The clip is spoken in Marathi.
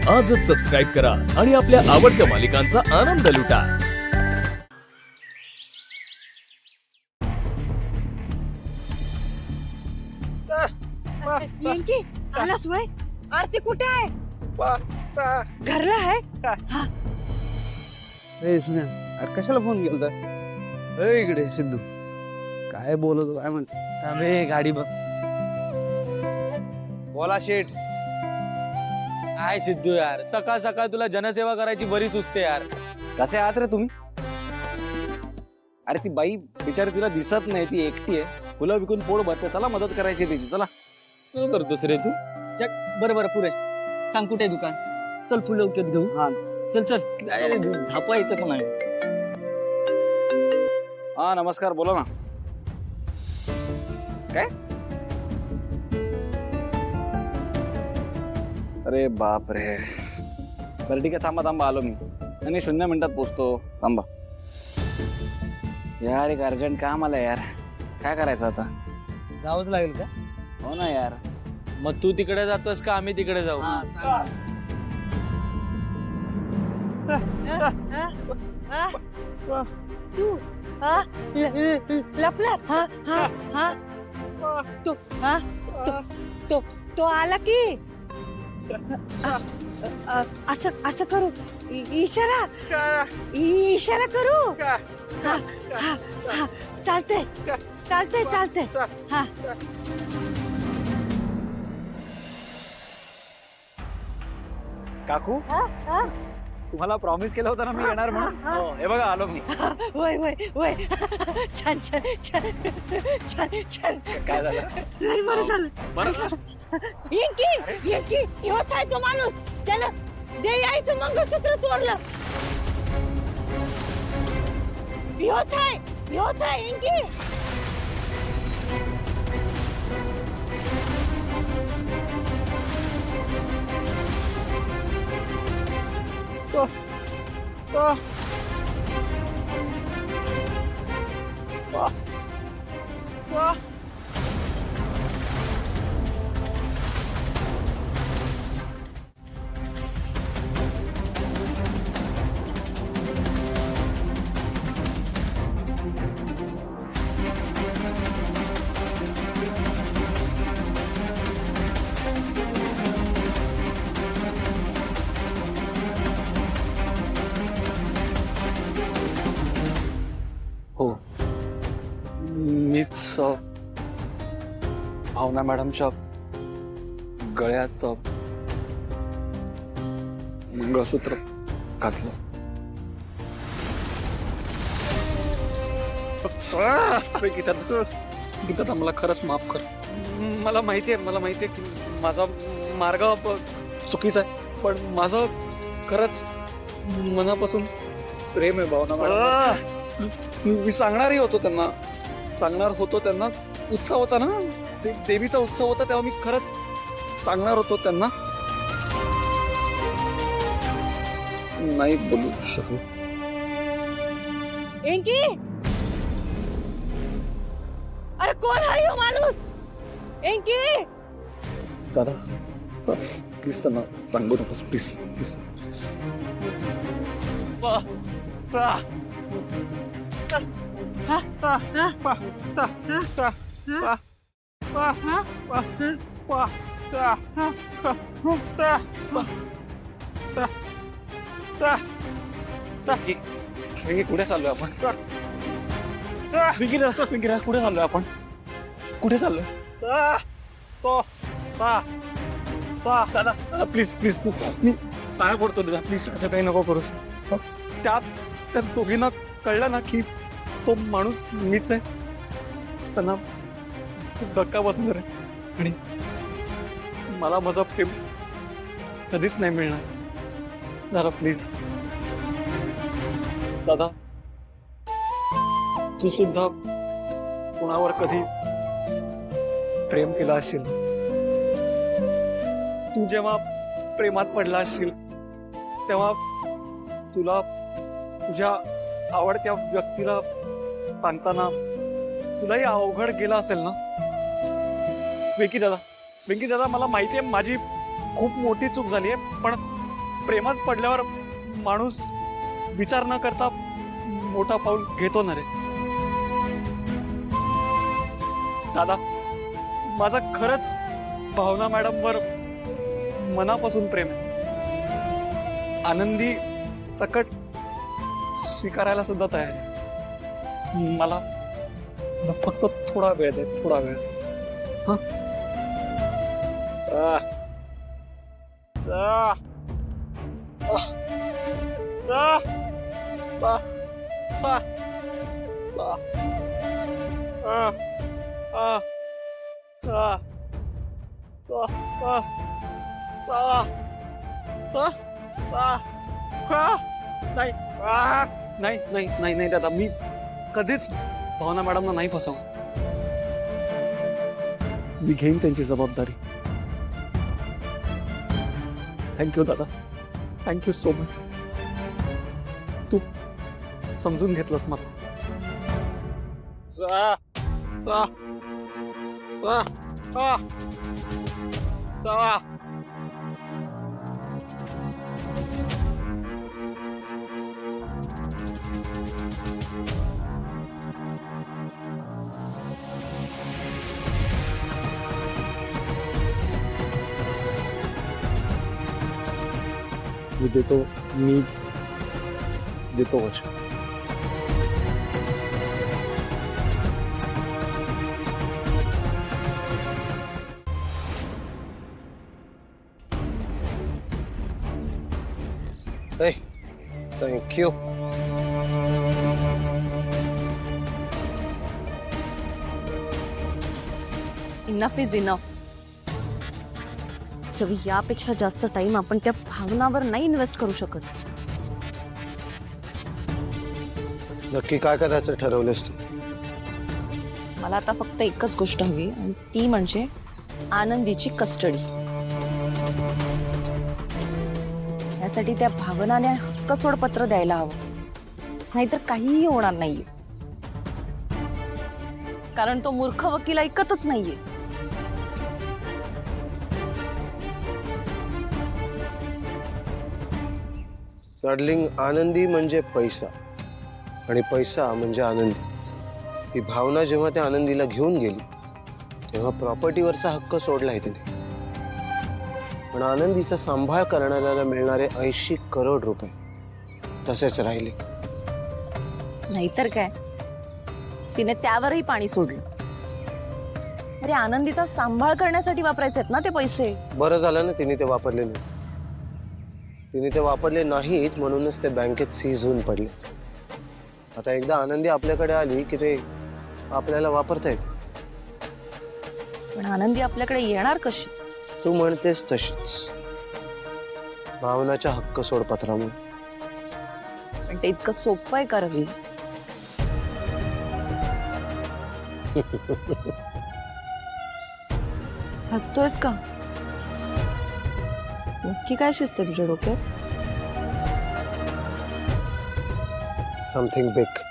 आजच सबस्क्राईब करा आणि आपल्या आवडत्या मालिकांचा आनंद लुटा. पिंकी आलास वय? आरती कुठे आहे? घरला आहे? ए सुन्या, अरे कशाला फोन केलता? ए इकडे सिद्धू, काय बोलत काय म्हणते? थांबे गाडी बघ. बोला शेठ. काय सिद्धू यार, सकाळ सकाळ तुला जनसेवा करायची बरी सुचते यार. कसे आहात रे तुम्ही? अरे ती बाई बिचारी तिला दिसत नाही, ती एकटी आहे, फुलं विकून पोट भरते. चला मदत करायची तिची. चला काय करतोस रे तू? बरं बरं पुरे सांग कुठे दुकान. चल फुलं विकत घेऊ. हा चल चल काय रे, झापायचं पण आहे. हा नमस्कार, बोला ना. काय? अरे बाप रे. बरं ठीक आहे, थांबा थांबा, आलो मी. आणि 0 मिनिटात पोचतो. थांबा यार, एक अर्जंट काम आलं यार. काय करायचं आता? जावंच लागेल का? हो ना यार. मग तू तिकडे जातोस का आम्ही तिकडे जाऊ? तू लपला? हा हा हा तो हा तो तो तो आला की असं असं करू. इशारा इशारा करू. हा हा हा चालतंय चालतंय चालतंय. हा काकू, हा हा तुम्हाला प्रॉमिस केलं होतं ना मी येणार म्हणून. हा, हा. हो, हे बघा आलो मी. वय वय वय छान छान छान छान छान. काय झालं? लय बरं झालं. बरं. येंकी होत आहे तो माणूस. त्याला दे आईचं मंगळसूत्र चोरलं. होत आहे येंकी. हो, मीच भावना मॅडमच्या गळ्यात मंगळसूत्र घातलं. गीता, मला खरंच माफ कर. मला माहिती आहे की माझा मार्ग चुकीचा आहे, पण माझं खरंच मनापासून प्रेम आहे भावना मॅडम. मी सांगणार होतो त्यांना. उत्सव होता ना, देवीचा उत्सव होता, तेव्हा मी खरंच सांगणार होतो त्यांना. नाही बोलू शकलो. येंकी अरे कोण आहे हो माणूस? येंकी दादा प्लीज त्यांना सांगू नकोस, प्लीज प्लीज. हा हा कुठे चाललोय आपण? विकिरा कुठे चाललोय आपण? कुठे चाललोय? दादा प्लीज प्लीज, मी पाया पडतो तुझा, प्लीज असं काही नको करूस. त्या दोघींना कळलं ना की तो माणूस मीच आहे, त्यांना खूप धक्का बसणार आहे आणि मला माझा प्रेम कधीच नाही मिळणार. दादा प्लीज. दादा, तू सुद्धा कोणावर कधी प्रेम केलं असशील. तू जेव्हा प्रेमात पडला असशील तेव्हा तुला तुझ्या आवडत्या व्यक्तीला सांगताना तुलाही अवघड गेला असेल ना. वेंकी दादा, मला माहिती आहे माझी खूप मोठी चूक झाली आहे, पण प्रेमात पडल्यावर माणूस विचार न करता मोठा पाऊल घेतो ना रे. दादा, माझं खरंच भावना मॅडमवर मनापासून प्रेम आहे. आनंदी सकट स्वीकारायला सुद्धा तयार आहे. मला फक्त थोडा वेळ दे, थोडा वेळ. हा. नाही नाही नाही नाही दादा, मी कधीच भावना मॅडमना नाही फसवणार. मी घेईन त्यांची जबाबदारी. थँक्यू दादा, थँक्यू सो मच. तू समजून घेतलंस मला. मी देतो वचन. Thank you. Enough is enough. Ravi, यापेक्षा जास्त टाइम आपण त्या भावनावर नाही इन्व्हेस्ट करू शकत. नक्की काय करायचं ठरवलंस तू? मला आता फक्त एकच गोष्ट हवी आणि ती म्हणजे आनंदीची कस्टडी. यासाठी त्या भावनाने हक्क सोडपत्र द्यायला हवं, नाहीतर काहीही होणार नाहीये. कारण तो मूर्ख वकील ऐकतच नाहीये. डार्लिंग, आनंदी म्हणजे पैसा आणि पैसा म्हणजे आनंदी. ती भावना जेव्हा त्या आनंदीला घेऊन गेली तेव्हा प्रॉपर्टीवरचा हक्क सोडलाय तिने. पण आनंदीचा सांभाळ करणाऱ्याला मिळणारे 80 करोड रुपये तसेच राहिले. नाहीतर काय, तिने त्यावरही पाणी सोडलं. अरे, आनंदीचा सांभाळ करण्यासाठी वापरायचे आहेत ना ते पैसे. बरं झालं ना तिने ते वापरले नाही. तिने ते वापरले नाहीत म्हणूनच ते बँकेत सीज होऊन पडले. आता एकदा आनंदी आपल्याकडे आली की ते आपल्याला वापरता येते. पण आनंदी आपल्याकडे येणार कशी? तू म्हणतेस तशीच, भावनाच्या हक्क सोडपत्रामुळे. पण ते इतकं सोपं आहे का रवी? हसतोयस का? नक्की काय शिजते तुझ्या डोक्यात? Something big.